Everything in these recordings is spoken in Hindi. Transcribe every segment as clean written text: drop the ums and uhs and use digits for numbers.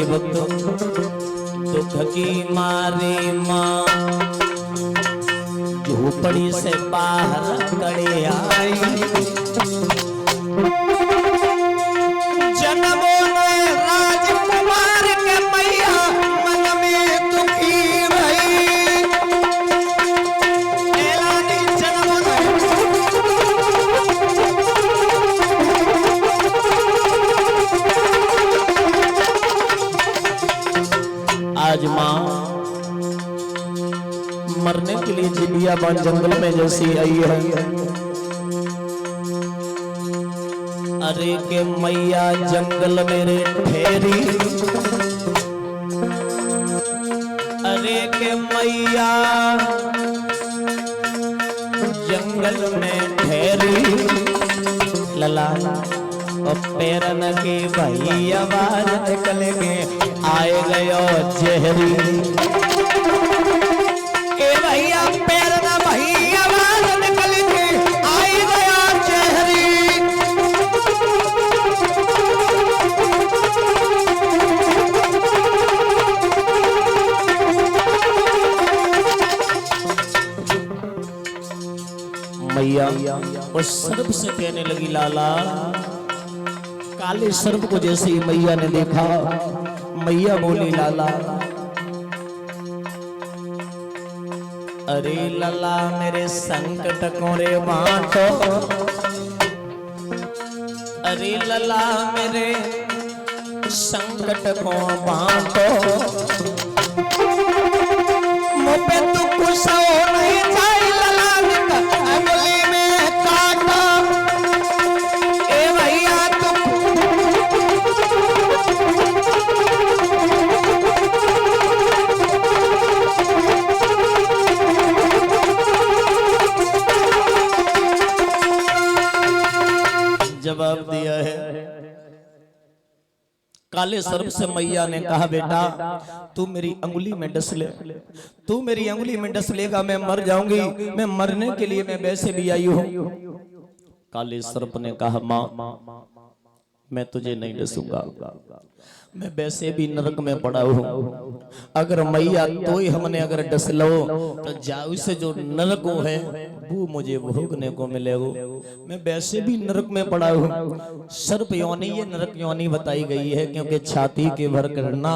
के भक्तों, दुख की मारी माँ झोपड़ी से बाहर खड़े आई। जन्मों में राजकुमार के मैया मन में दुखी भई। ऐलानी जन्मों में आज माँ मरने के लिए जिबियाबान जंगल में जैसी आई है। अरे के मैया जंगल मेरे ठहरी, अरे के मैया जंगल में ठहरी। लला और पैरन के भाई आवाज निकल के आए गयो जहरी। ए भैया पैरन भाई आवाज निकल के आए गया जहरी। मैया उस सर्प से कहने लगी, लाला काले सर्प को जैसे ही मैया ने देखा, मैया बोली, लाला अरे लाला मेरे संकट को रे बांटो, अरे लाला मेरे संकट को बांटो। मुझ पे तो कुछ हो नहीं जाए, लाला अंगुली में काटो। ए भैया तुम जवाब दिया है। काले सर्प से मैया ने कहा, बेटा तू मेरी अंगुली में डस ले, तू मेरी अंगुली में डस लेगा मैं मर जाऊंगी, मैं मरने के लिए मैं वैसे भी आई हूं। काले सर्प ने कहा, मां मैं तुझे नहीं डसूंगा, मैं वैसे भी नरक में पड़ा हूं। अगर मैया तो ही हमने अगर डस लो तो जाऊ से जो नरक है वो मुझे भोगने को मिलेगा। मैं वैसे भी नरक में पड़ा हूं। सर्प योनि ये नरक योनि बताई गई है क्योंकि छाती के भर करना।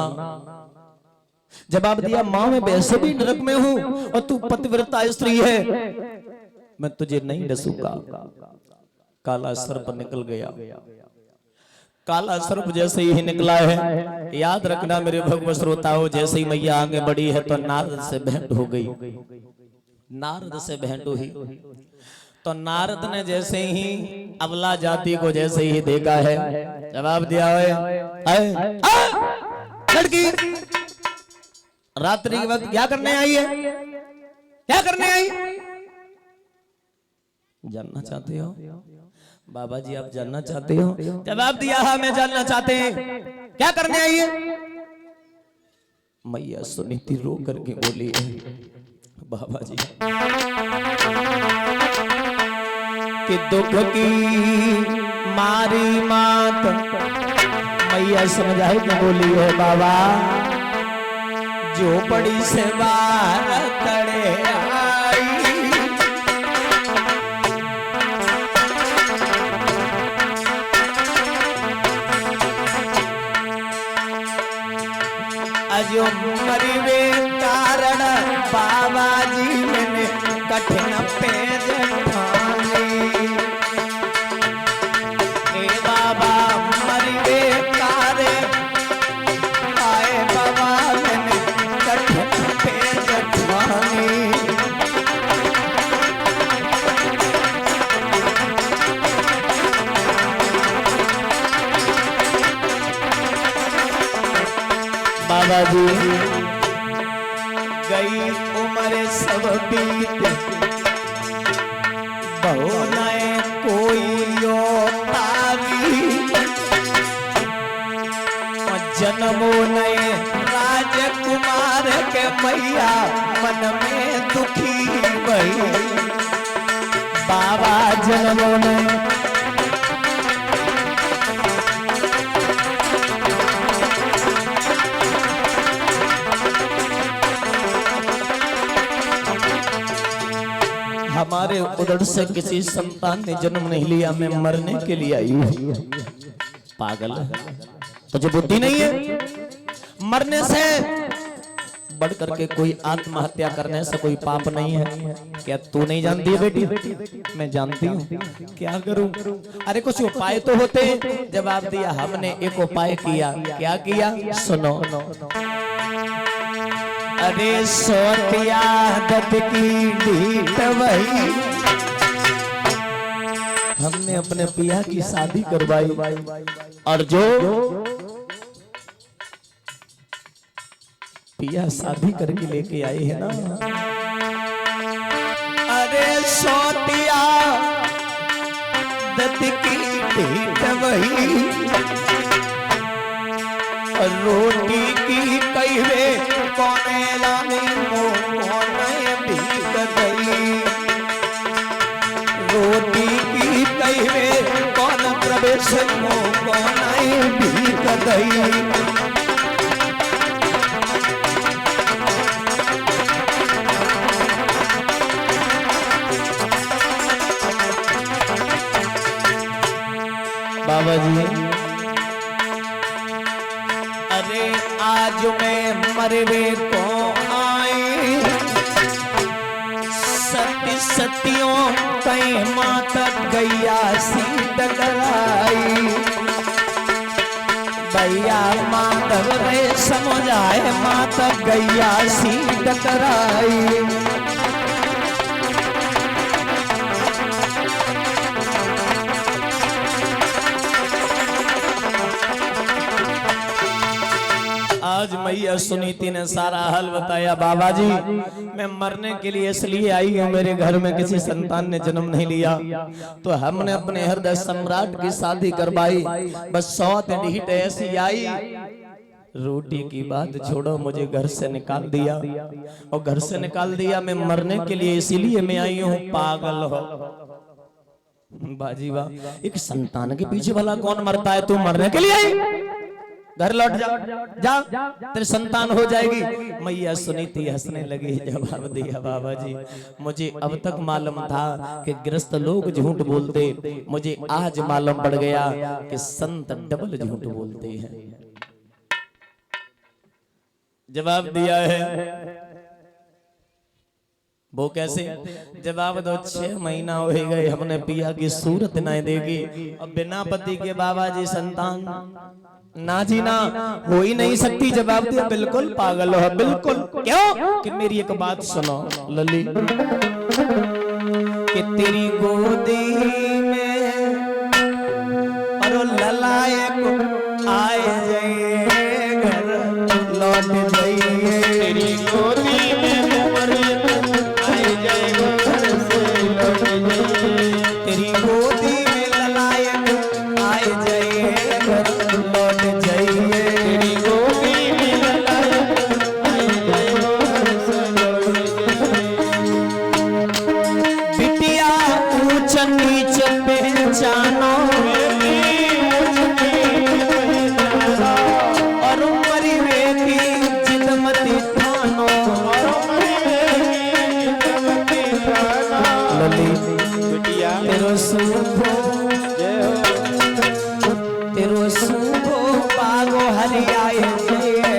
जवाब दिया, मां मैं वैसे भी नरक में हूं और तू पतिव्रता स्त्री है, मैं तुझे नहीं डसूंगा। काला सर्प निकल गया। काला सर्प जैसे ही निकला है, याद रखना मेरे भगवत श्रोताओं, जैसे ही मैया आगे बढ़ी है तो नारद से भेंट हो गई। नारद से भेंट हुई तो नारद ने जैसे ही अबला जाति को जैसे ही देखा है, जवाब दिया है, लड़की रात्रि के वक्त क्या करने आई है, क्या करने आई, जानना चाहते हो बाबा जी, आप जानना चाहते हो? जवाब दिया, हाँ मैं जानना चाहते हैं, क्या करने आई है? मैया सुनीति रो करके बोली है, बाबा जी कि दुख की मारी मात। मैया समझाई कि बोली है, बाबा झोपड़ी से बाहर खड़े आई। अजो मरीवे कारण बाबा जी मैंने कठिन पेज ठाने। ए बाबा मरीवे कारे आए बाबा मैंने कठिन पेज ठाने। बाबा जी गई उम्र सब बीत, बहु नए कोई तारी। जन्मो नए राजकुमार के मैया मन में दुखी भई। बाबा जन्मो नए हमारे उदर से किसी संतान ने जन्म नहीं लिया, मैं मरने के लिए आई हूँ। पागल, तुझे बुद्धि नहीं है? मरने से बढ़ करके कोई आत्महत्या करने से कोई पाप नहीं है। क्या तू नहीं जानती है बेटी? मैं जानती हूँ। क्या करूं? अरे कुछ उपाय तो होते। जवाब दिया, हमने एक उपाय किया। क्या किया? सुनो। अरे सोतिया दत्त की ढीठ वही, हमने अपने पिया की शादी करवाई और जो पिया शादी करके लेके आए हैं ना, अरे सोतिया दत्त की ढीठ वही, रोटी की कईवे कोने लाने कोने भीग गई, रोटी की कईवे कौन प्रवेश कोने भीग गई। बाबा जी, अरे आज मैं मरवे को आई, सती सतियों कई माता गैया सी डगराई, भैया माधव रे समझाए माता गैया सी डगराई। आज मैया सुनीति ने सारा हाल बताया। बाबा जी, मैं मरने के लिए इसलिए आई हूँ, मेरे घर में किसी संतान ने जन्म नहीं लिया, तो हमने अपने हृदय सम्राट की शादी करवाई। बस 100 ढीठ ऐसी आई, रोटी की बात छोड़ो, मुझे घर से निकाल दिया। और घर से निकाल दिया, मैं मरने के लिए इसीलिए मैं आई हूँ। पागल हो बाजी वाह, एक संतान के पीछे भला कौन मरता है? तू मरने के लिए आई? घर लौट जा, तेरी संतान हो जाएगी। मैया सुनीति हंसने लगी, जवाब दिया, बाबा जी, मुझे अब तक मालूम था कि गृहस्थ लोग झूठ बोलते, मुझे आज मालूम पड़ गया कि संत डबल झूठ बोलते हैं। जवाब दिया है। वो कैसे? जवाब दो, 6 महीना हो गए, हमने पिया की सूरत नहीं देखी। अब बिना पति के बाबा जी संतान ना जी ना हो ही नहीं सकती। जवाब दिया, बिल्कुल पागल हो, बिल्कुल। क्यों? कि मेरी एक बात सुनो लली, कि तेरी गोदी में और ललायक आए जाइए, घर लौट जाइए, तेरी गोदी में आए जाइए, घर से लौट जाइए, तेरी गोदी में ललायक आए जाइए, घर लौट जाइए, तेरी गोदी में ललायक आए जाइए, घर से लौट जाइए। बिटिया ऊंच नीच पहचानो, और मरी बेटी जिदमती ठानो, लली बिटिया तेरो सुखो, तेरो सुखो बागो हरियाए जाइए,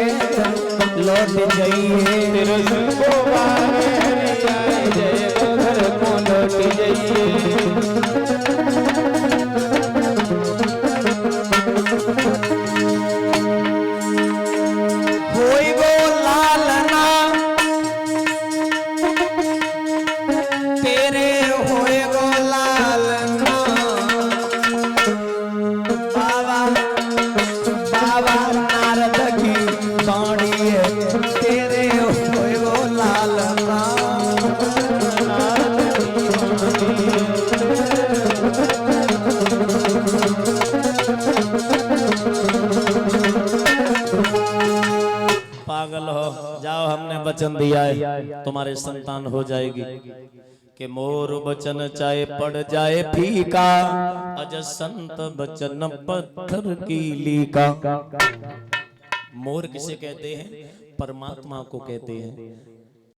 लौट जाइए, तेरो सुखो बागो हरियाए जाइए, तो घर को लौट जाइए। होई गो लालना तेरे, होए गो लालना, बाबा बाबा नारद की बाणी है, तेरे होए गो लालना, पागल हो जाओ, हमने वचन दिया है तुम्हारे संतान हो जाएगी। कि मोर वचन चाहे पड़ जाए फीका, अज संत वचन पत्थर की लीका। मोर किसे कहते हैं? परमात्मा को कहते हैं।